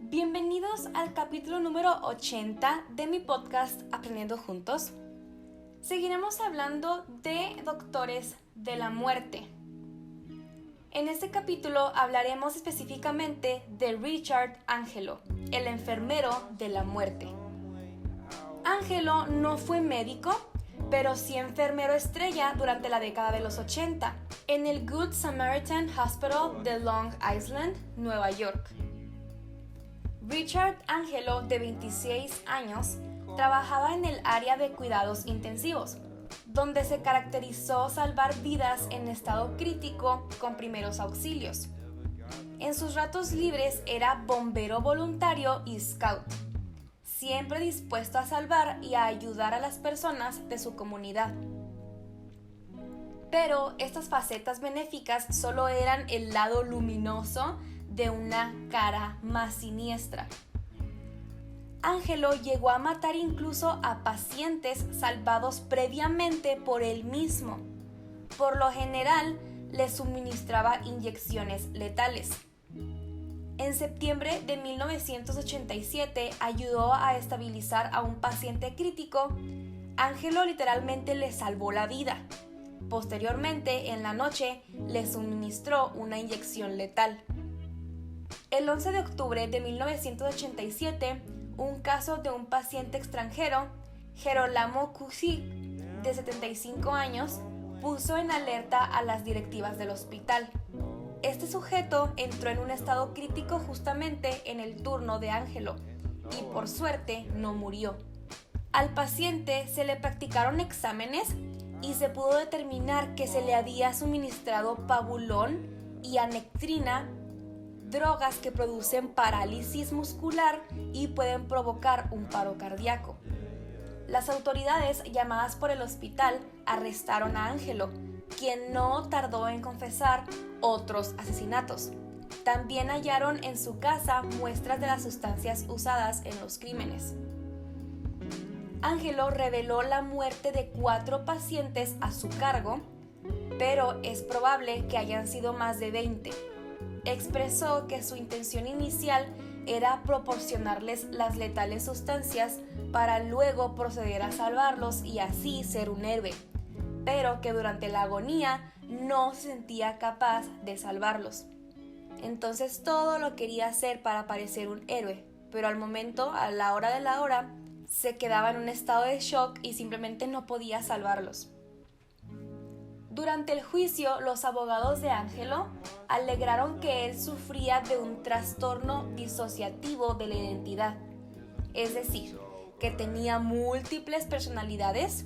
Bienvenidos al capítulo número 80 de mi podcast Aprendiendo Juntos. Seguiremos hablando de doctores de la muerte. En este capítulo hablaremos específicamente de Richard Angelo, el enfermero de la muerte. Angelo no fue médico, pero sí enfermero estrella durante la década de los 80 en el Good Samaritan Hospital de Long Island, Nueva York. Richard Angelo, de 26 años, trabajaba en el área de cuidados intensivos, donde se caracterizó salvar vidas en estado crítico con primeros auxilios. En sus ratos libres era bombero voluntario y scout, siempre dispuesto a salvar y a ayudar a las personas de su comunidad. Pero estas facetas benéficas solo eran el lado luminoso de una cara más siniestra. Angelo llegó a matar incluso a pacientes salvados previamente por él mismo. Por lo general, les suministraba inyecciones letales. En septiembre de 1987 ayudó a estabilizar a un paciente crítico. Angelo literalmente le salvó la vida. Posteriormente, en la noche, le suministró una inyección letal. El 11 de octubre de 1987, un caso de un paciente extranjero, Gerolamo Cusick, de 75 años, puso en alerta a las directivas del hospital. Este sujeto entró en un estado crítico justamente en el turno de Angelo y por suerte no murió. Al paciente se le practicaron exámenes y se pudo determinar que se le había suministrado pabulón y anectrina, drogas que producen parálisis muscular y pueden provocar un paro cardíaco. Las autoridades llamadas por el hospital arrestaron a Angelo, quien no tardó en confesar otros asesinatos. También hallaron en su casa muestras de las sustancias usadas en los crímenes. Angelo reveló la muerte de 4 pacientes a su cargo, pero es probable que hayan sido más de 20. Expresó que su intención inicial era proporcionarles las letales sustancias para luego proceder a salvarlos y así ser un héroe, pero que durante la agonía no se sentía capaz de salvarlos. Entonces todo lo quería hacer para parecer un héroe, pero al momento, a la hora de la hora, se quedaba en un estado de shock y simplemente no podía salvarlos. Durante el juicio, los abogados de Angelo alegaron que él sufría de un trastorno disociativo de la identidad, es decir, que tenía múltiples personalidades,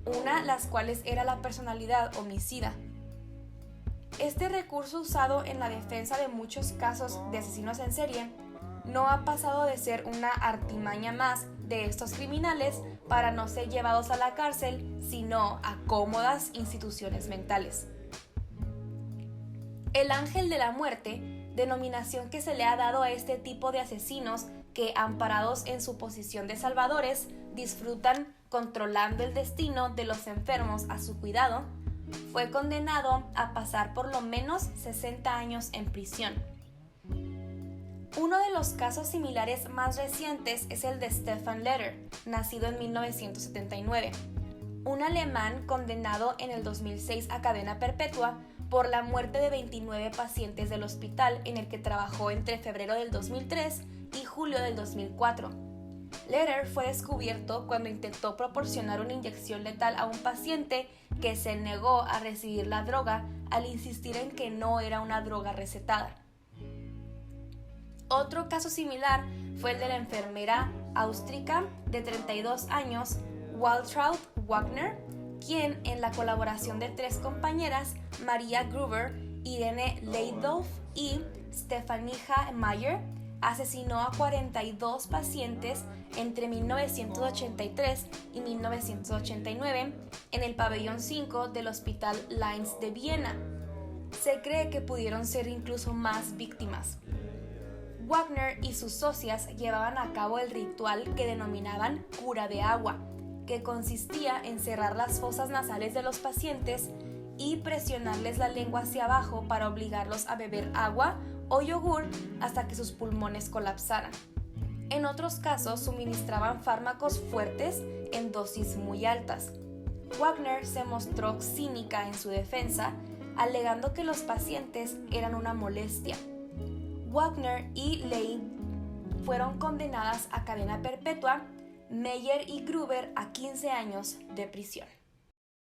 una de las cuales era la personalidad homicida. Este recurso usado en la defensa de muchos casos de asesinos en serie no ha pasado de ser una artimaña más de estos criminales para no ser llevados a la cárcel, sino a cómodas instituciones mentales. El ángel de la muerte, denominación que se le ha dado a este tipo de asesinos que, amparados en su posición de salvadores, disfrutan controlando el destino de los enfermos a su cuidado, fue condenado a pasar por lo menos 60 años en prisión. Uno de los casos similares más recientes es el de Stefan Leder, nacido en 1979, un alemán condenado en el 2006 a cadena perpetua por la muerte de 29 pacientes del hospital en el que trabajó entre febrero del 2003 y julio del 2004. Leder fue descubierto cuando intentó proporcionar una inyección letal a un paciente que se negó a recibir la droga al insistir en que no era una droga recetada. Otro caso similar fue el de la enfermera austríaca de 32 años, Waltraud Wagner, quien, en la colaboración de 3 compañeras, Maria Gruber, Irene Leidolf y Stefanija Mayer, asesinó a 42 pacientes entre 1983 y 1989 en el pabellón 5 del Hospital Linz de Viena. Se cree que pudieron ser incluso más víctimas. Wagner y sus socias llevaban a cabo el ritual que denominaban cura de agua, que consistía en cerrar las fosas nasales de los pacientes y presionarles la lengua hacia abajo para obligarlos a beber agua o yogur hasta que sus pulmones colapsaran. En otros casos, suministraban fármacos fuertes en dosis muy altas. Wagner se mostró cínica en su defensa, alegando que los pacientes eran una molestia. Wagner y Lane fueron condenadas a cadena perpetua, Meyer y Gruber a 15 años de prisión.